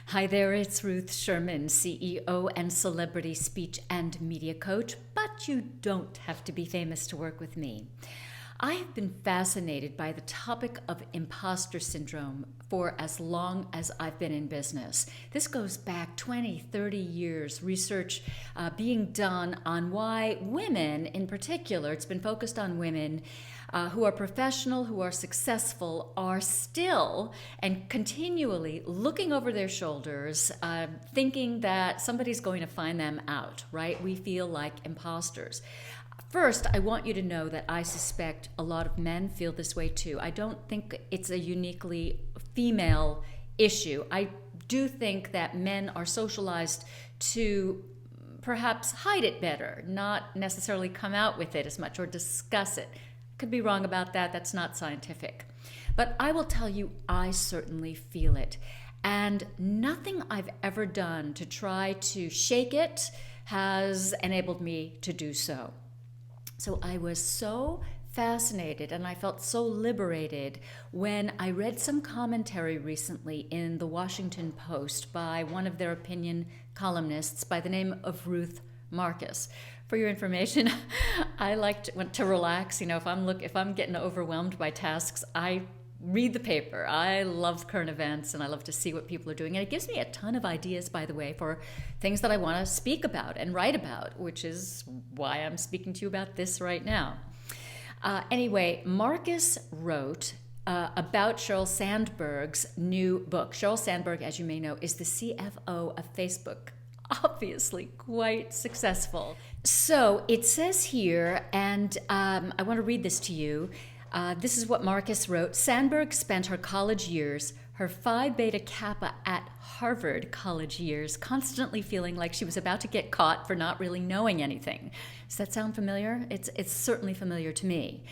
Hi there, it's Ruth Sherman, CEO and celebrity speech and media coach, but you don't have to be famous to work with me. I have been fascinated by the topic of imposter syndrome for as long as I've been in business. This goes back 20, 30 years, research being done on why women in particular, it's been focused on women who are professional, who are successful, are still and continually looking over their shoulders, thinking that somebody's going to find them out, right? We feel like imposters. First, I want you to know that I suspect a lot of men feel this way too. I don't think it's a uniquely female issue. I do think that men are socialized to perhaps hide it better, not necessarily come out with it as much or discuss it. Could be wrong about that. That's not scientific. But I will tell you, I certainly feel it. And nothing I've ever done to try to shake it has enabled me to do so. So I was so fascinated and I felt so liberated when I read some commentary recently in the Washington Post by one of their opinion columnists by the name of Ruth Marcus. For your information, I like to relax. You know, if I'm getting overwhelmed by tasks, I read the paper. I love current events and I love to see what people are doing. And it gives me a ton of ideas, by the way, for things that I want to speak about and write about, which is why I'm speaking to you about this right now. Anyway, Marcus wrote about Sheryl Sandberg's new book. Sheryl Sandberg, as you may know, is the CFO of Facebook. Obviously quite successful. So it says here, and I want to read this to you. This is what Marcus wrote. Sandberg spent her college years, her Phi Beta Kappa at Harvard college years, constantly feeling like she was about to get caught for not really knowing anything. Does that sound familiar? It's certainly familiar to me.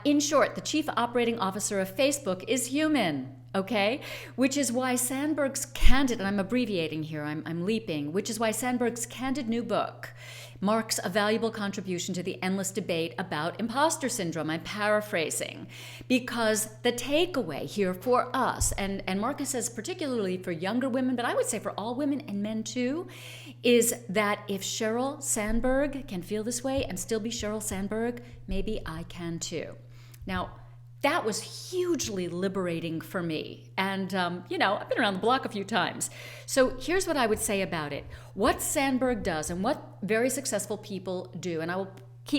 In short, the chief operating officer of Facebook is human. Okay, which is why Sandberg's candid, and I'm abbreviating here, I'm leaping, which is why Sandberg's candid new book marks a valuable contribution to the endless debate about imposter syndrome. I'm paraphrasing, because the takeaway here for us, and Marcus says particularly for younger women, but I would say for all women and men too, is that if Sheryl Sandberg can feel this way and still be Sheryl Sandberg, maybe I can too. Now, that was hugely liberating for me. And, I've been around the block a few times. So here's what I would say about it. What Sandberg does and what very successful people do, and I will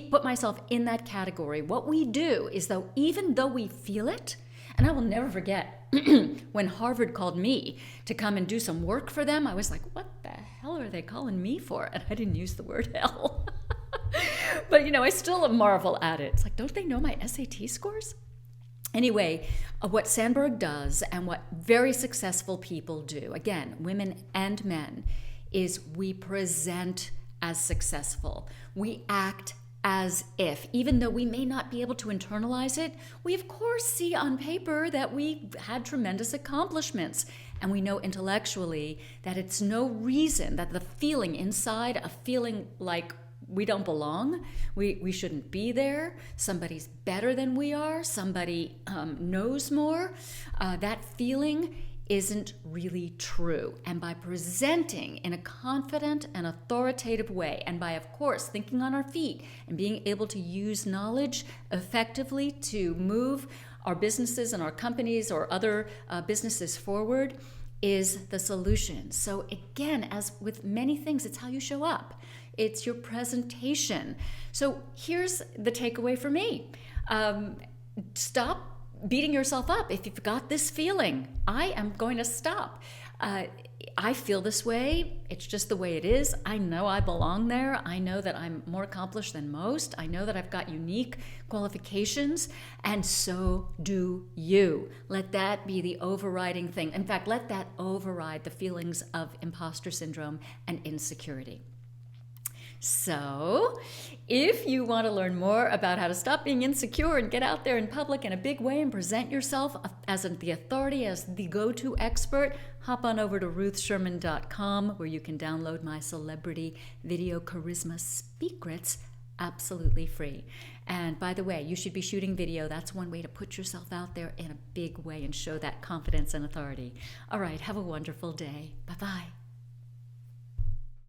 put myself in that category, what we do is even though we feel it, and I will never forget when Harvard called me to come and do some work for them, I was like, what the hell are they calling me for? And I didn't use the word hell. But, I still marvel at it. It's like, don't they know my SAT scores? Anyway, what Sandberg does and what very successful people do, again, women and men, is we present as successful. We act as if, even though we may not be able to internalize it, we of course see on paper that we had tremendous accomplishments. And we know intellectually that it's no reason that the feeling inside, a feeling like we don't belong, we shouldn't be there, somebody's better than we are, somebody knows more, that feeling isn't really true. And by presenting in a confident and authoritative way, and by, of course, thinking on our feet and being able to use knowledge effectively to move our businesses and our companies or other businesses forward, is the solution. So again, as with many things, it's how you show up. It's your presentation. So here's the takeaway for me. Stop beating yourself up. If you've got this feeling, I am going to stop. I feel this way. It's just the way it is. I know I belong there. I know that I'm more accomplished than most. I know that I've got unique qualifications, and so do you. Let that be the overriding thing. In fact, let that override the feelings of imposter syndrome and insecurity. So, if you want to learn more about how to stop being insecure and get out there in public in a big way and present yourself as the authority, as the go-to expert, hop on over to ruthsherman.com, where you can download my celebrity video charisma secrets absolutely free. And by the way, you should be shooting video. That's one way to put yourself out there in a big way and show that confidence and authority. All right, have a wonderful day. Bye-bye.